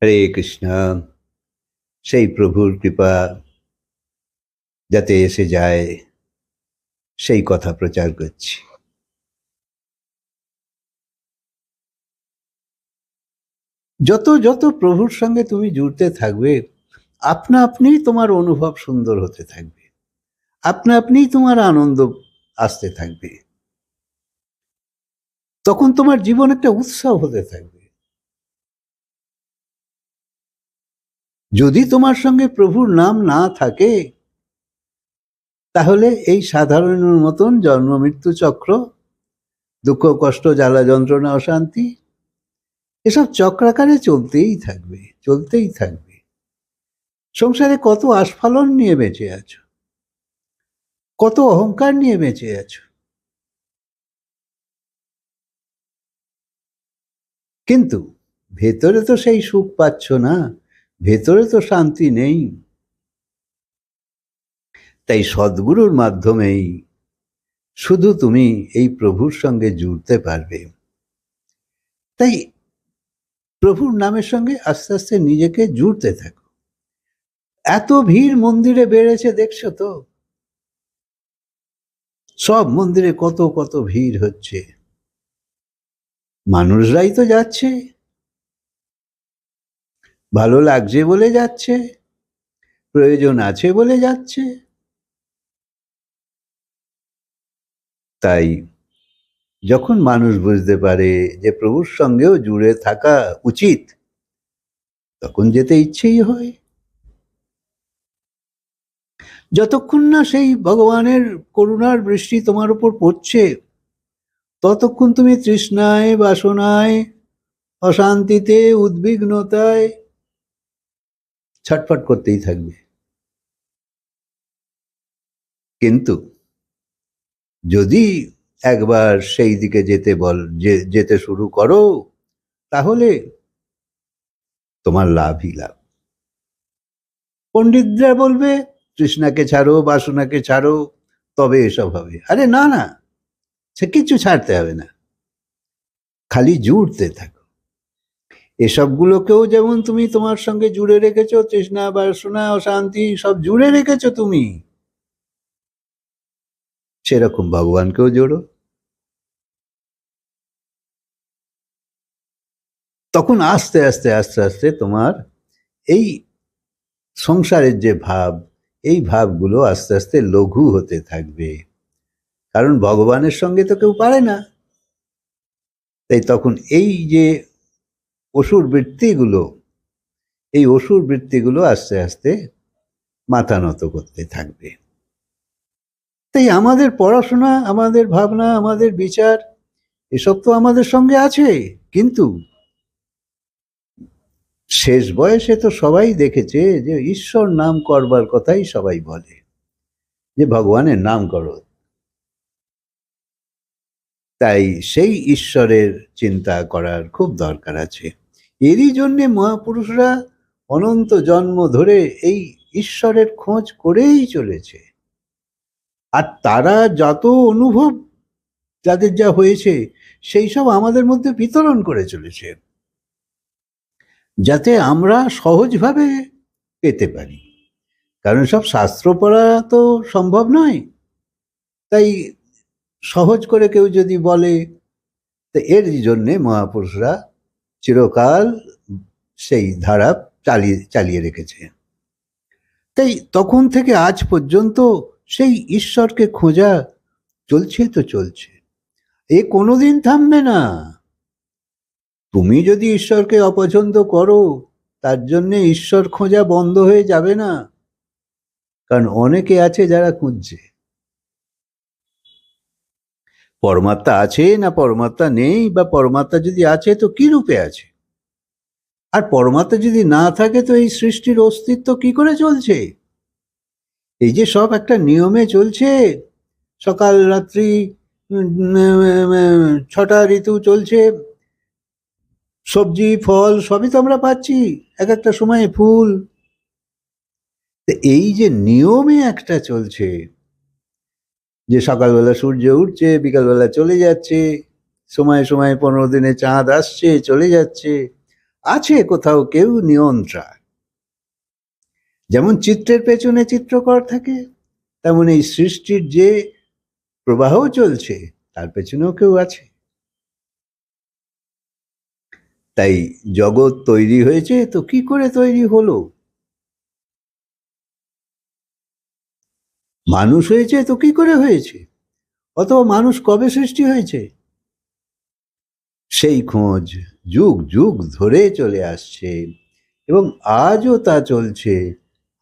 হরে কৃষ্ণ। সেই প্রভুর কৃপা যাতে এসে যায় সেই কথা প্রচার করছি। যত যত প্রভুর সঙ্গে তুমি জুড়তে থাকবে, আপনা আপনি তোমার অনুভব সুন্দর হতে থাকবে, আপনা আপনি তোমার আনন্দ আসতে থাকবে, তখন তোমার জীবন একটা উৎসব হতে থাকবে। যদি তোমার সঙ্গে প্রভুর নাম না থাকে, তাহলে এই সাধারণের মতন জন্ম মৃত্যু চক্র, দুঃখ কষ্ট জ্বালা যন্ত্রণা অশান্তি, এসব চক্রাকারে চলতেই থাকবে, চলতেই থাকবে। সংসারে কত আস্ফালন নিয়ে বেঁচে আছো, কত অহংকার নিয়ে বেঁচে আছো, কিন্তু ভেতরে তো সেই সুখ পাচ্ছ না, ভেতরে তো শান্তি নেই। তাই সদ্গুরুর মাধ্যমেই শুধু তুমি এই প্রভুর সঙ্গে জুড়তে পারবে। তাই প্রভুর নামের সঙ্গে আস্তে আস্তে নিজেকে জুড়তে থাকো। এত ভিড় মন্দিরে বেড়েছে দেখছো তো, সব মন্দিরে কত কত ভিড় হচ্ছে। মানুষরাই তো যাচ্ছে, ভালো লাগছে বলে যাচ্ছে, প্রয়োজন আছে বলে যাচ্ছে। তাই যখন মানুষ বুঝতে পারে যে প্রভুর সঙ্গেও জুড়ে থাকা উচিত, তখন যেতে ইচ্ছেই হয়। যতক্ষণ না সেই ভগবানের করুণার বৃষ্টি তোমার উপর পড়ছে, ততক্ষণ তুমি তৃষ্ণায়, বাসনায়, অশান্তিতে, উদ্বিগ্নতায় ছটফট করতেই থাকবে। কিন্তু যদি একবার সেই দিকে যেতে শুরু করো, তাহলে তোমার লাভই লাভ। পণ্ডিতরা বলবে তৃষ্ণাকে ছাড়ো, বাসনাকে ছাড়ো, তবে এসব হবে। আরে না না, সে কিছু ছাড়তে হবে না, খালি জুড়তে থাকো। এসবগুলোকেও যেমন তুমি তোমার সঙ্গে জুড়ে রেখেছো, তৃষ্ণা, বাসনা, অশান্তি সব জুড়ে রেখেছো তুমি, সেরকম ভগবানকেও জোড়ো। তখন আস্তে আস্তে আস্তে আস্তে তোমার এই সংসারের যে ভাব, এই ভাবগুলো আস্তে আস্তে লঘু হতে থাকবে। কারণ ভগবানের সঙ্গে তো কেউ পারে না। তাই তখন এই যে অসুর বৃত্তিগুলো, এই অসুর বৃত্তিগুলো আস্তে আস্তে মাথা নত করতে থাকবে। তাই আমাদের পড়াশোনা, আমাদের ভাবনা, আমাদের বিচার, এসব তো আমাদের সঙ্গে আছে, কিন্তু শেষ বয়সে তো সবাই দেখেছে যে ঈশ্বর নাম করবার কথাই সবাই বলে, যে ভগবানের নাম করো। তাই সেই ঈশ্বরের চিন্তা করার খুব দরকার আছে। এরই জন্যে মহাপুরুষরা অনন্ত জন্ম ধরে এই ঈশ্বরের খোঁজ করেই চলেছে। আর তারা যত অনুভব যাদের যা হয়েছে, সেই সব আমাদের মধ্যে বিতরণ করে চলেছে, যাতে আমরা সহজভাবে পেতে পারি। কারণ সব শাস্ত্র পড়া তো সম্ভব নয়। তাই সহজ করে কেউ যদি বলে, তো এর জন্যে মহাপুরুষরা চিরকাল সেই ধারা চালিয়ে রেখেছে। তাই তখন থেকে আজ পর্যন্ত সেই ঈশ্বরকে খোঁজা চলছে তো চলছে, এ কোনোদিন থামবে না। তুমি যদি ঈশ্বরকে অপছন্দ করো, তার জন্যে ঈশ্বর খোঁজা বন্ধ হয়ে যাবে না। কারণ অনেকে আছে যারা খুঁজছে পরমাত্মা আছে না পরমাত্মা নেই, বা পরমাত্মা যদি আছে তো কি রূপে আছে। আর পরমাত্মা যদি না থাকে তো এই সৃষ্টির অস্তিত্ব কি করে চলছে? এই যে সব একটা নিয়মে চলছে, সকাল রাত্রি 6টা ঋতু চলছে, সবজি ফল সবই তো আমরা পাচ্ছি, এক একটা সময়ে ফুল। এই যে নিয়মে একটা চলছে, যে সকালবেলা সূর্য উঠছে, বিকালবেলা চলে যাচ্ছে, সময়ে সময়ে 15 দিনে চাঁদ আসছে চলে যাচ্ছে, আছে কোথাও কেউ নিয়ন্ত্রা। যেমন চিত্রের পেছনে চিত্রকর থাকে, তেমন এই সৃষ্টির যে প্রবাহ চলছে তার পেছনেও কেউ আছে। তাই জগৎ তৈরি হয়েছে তো কি করে তৈরি হলো, মানুষ হয়েছে তো কি করে হয়েছে, অথবা মানুষ কবে সৃষ্টি হয়েছে, সেই খোঁজ যুগ যুগ ধরে চলে আসছে এবং আজও তা চলছে,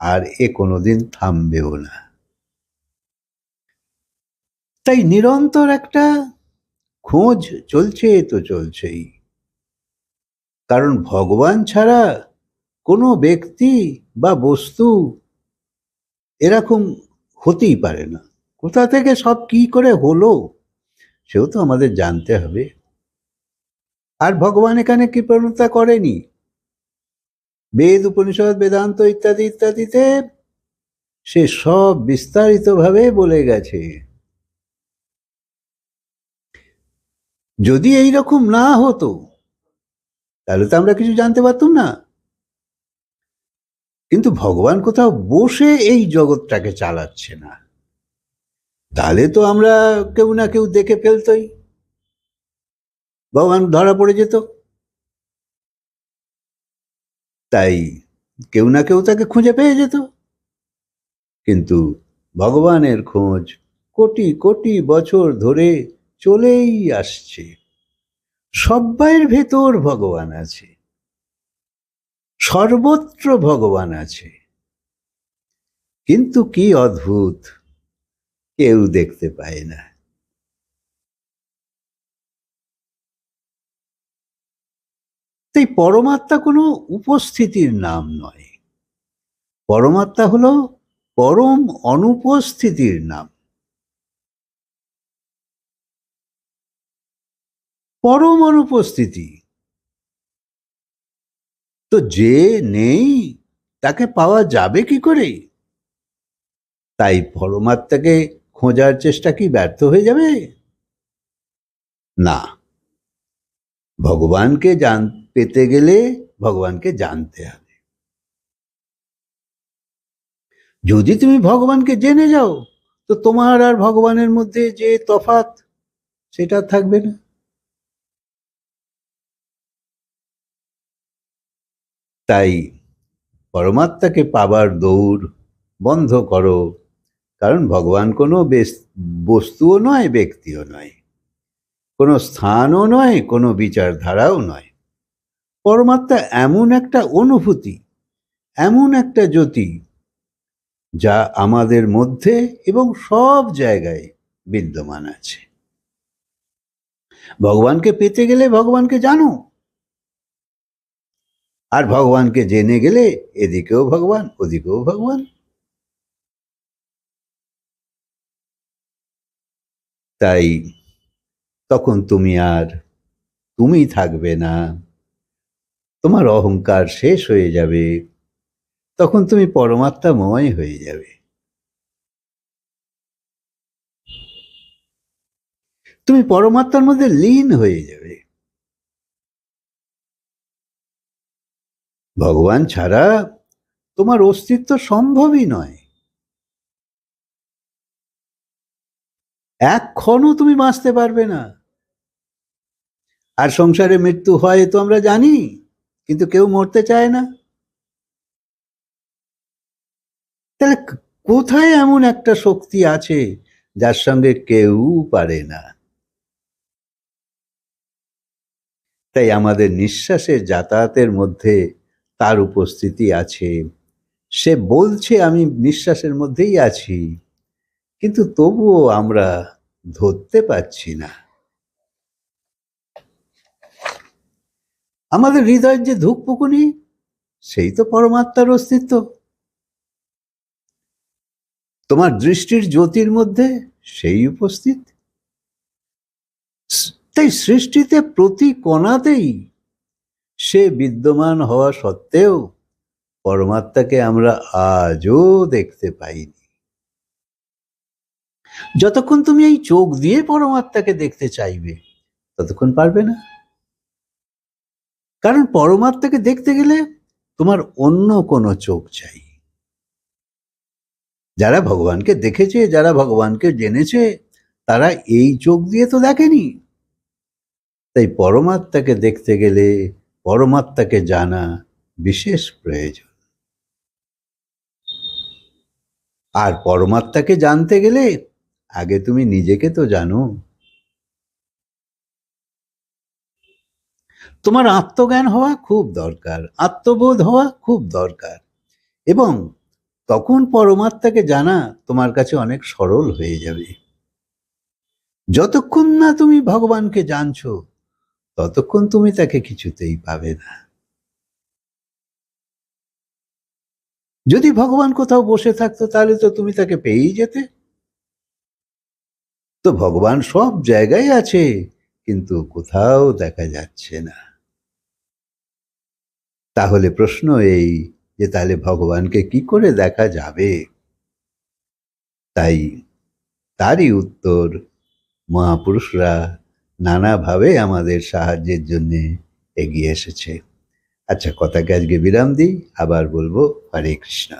আর এ কোনোদিন থামবেও না। তাই নিরন্তর একটা খোঁজ চলছে তো চলছেই, কারণ ভগবান ছাড়া কোনো ব্যক্তি বা বস্তু এরকম হতেই পারে না। কোথা থেকে সব কি করে হলো সেও তো আমাদের জানতে হবে। আর ভগবান এখানে কৃপণতা করেনি। বেদ, উপনিষদ, বেদান্ত ইত্যাদি ইত্যাদিতে সে সব বিস্তারিতভাবে বলে গেছে। যদি এই রকম না হতো তাহলে তো আমরা কিছু জানতে পারতাম না। কিন্তু ভগবান কোথাও বসে এই জগৎটাকে চালাচ্ছে না, তাহলে তো আমরা কেউ না কেউ দেখে ফেলতই, ভগবান ধরা পড়ে যেত। তাই কেউ না কেউ তাকে খুঁজে পেয়ে যেত। কিন্তু ভগবানের খোঁজ কোটি কোটি বছর ধরে চলেই আসছে। সব্বাইয়ের ভেতর ভগবান আছে, সর্বত্র ভগবান আছে, কিন্তু কি অদ্ভুত, কেউ দেখতে পায় না। তাই পরমাত্মা কোনো উপস্থিতির নাম নয়, পরমাত্মা হলো পরম অনুপস্থিতির নাম। পরম অনুপস্থিতি তো যে নেই তাকে পাওয়া যাবে কি করে? তাই পরমাত্মাকে খোঁজার চেষ্টা কি ব্যর্থ হয়ে যাবে? না, ভগবানকে পেতে গেলে ভগবানকে জানতে হবে। যদি তুমি ভগবানকে জেনে যাও তো তোমার আর ভগবানের মধ্যে যে তফাৎ সেটা থাকবে না। তাই পরমাত্মাকে পাবার দৌড় বন্ধ করো, কারণ ভগবান কোনো বস্তুও নয়, ব্যক্তিও নয়, কোনো স্থানও নয়, কোনো বিচারধারাও নয়। পরমাত্মা এমন একটা অনুভূতি, এমন একটা জ্যোতি যা আমাদের মধ্যে এবং সব জায়গায় বিদ্যমান আছে। ভগবানকে পেতে গেলে ভগবানকে জানো, আর ভগবানকে জেনে গেলে এদিকেও ভগবান ওদিকেও ভগবান। তাই তখন তুমি আর তুমি থাকবে না, তোমার অহংকার শেষ হয়ে যাবে, তখন তুমি পরমাত্মাময় হয়ে যাবে। তুমি পরমাত্মার মধ্যে লীন হয়ে যাবে। ভগবান ছাড়া তোমার অস্তিত্ব সম্ভবই নয়। এক ক্ষণও তুমি বাঁচতে পারবে না। আর সংসারে মৃত্যু হয় তো আমরা জানি, কিন্তু কেউ মরতে চায় না। তাহলে কোথায় এমন একটা শক্তি আছে যার সঙ্গে কেউ পারে না? তাই আমাদের নিঃশ্বাসের যাতায়াতের মধ্যে তার উপস্থিতি আছে। সে বলছে আমি নিঃশ্বাসের মধ্যেই আছি, কিন্তু তবুও আমরা ধরতে পারছি না। আমাদের হৃদয়ের যে ধুকপুকুনি, সেই তো পরমাত্মার অস্তিত্ব। তোমার দৃষ্টির জ্যোতির মধ্যে সেই উপস্থিত। তাই সৃষ্টিতে প্রতি কণাতেই সে বিদ্যমান হওয়া সত্ত্বেও পরমাত্মাকে আমরা আজও দেখতে পাইনি। যতক্ষণ তুমি এই চোখ দিয়ে পরমাত্মাকে দেখতে চাইবে ততক্ষণ পারবে না। কারণ পরমাত্মাকে দেখতে গেলে তোমার অন্য কোনো চোখ চাই। যারা ভগবানকে দেখেছে, যারা ভগবানকে জেনেছে, তারা এই চোখ দিয়ে তো দেখেনি। তাই পরমাত্মাকে দেখতে গেলে পরমাত্মাকে জানা বিশেষ প্রয়োজন। আর পরমাত্মাকে জানতে গেলে আগে তুমি নিজেকে তো জানো। তোমার আত্মজ্ঞান হওয়া খুব দরকার, আত্মবোধ হওয়া খুব দরকার, এবং তখন পরমাত্মাকে জানা তোমার কাছে অনেক সরল হয়ে যাবে। যতক্ষণ না তুমি ভগবানকে জানছো ততক্ষণ তুমি তাকে কিছুতেই পাবে না। যদি ভগবান কোথাও বসে থাকতো তাহলে তো তুমি তাকে পেয়েই যেতে। তো ভগবান সব জায়গায় আছে, কিন্তু কোথাও দেখা যাচ্ছে না। তাহলে প্রশ্ন এই যে তাহলে ভগবানকে কি করে দেখা যাবে? তাই তারই উত্তর মহাপুরুষরা নানাভাবে আমাদের সাহায্যের জন্য এগিয়ে এসেছে। আচ্ছা, কথাকে আজকে বিরাম দিই, আবার বলবো হরে কৃষ্ণ।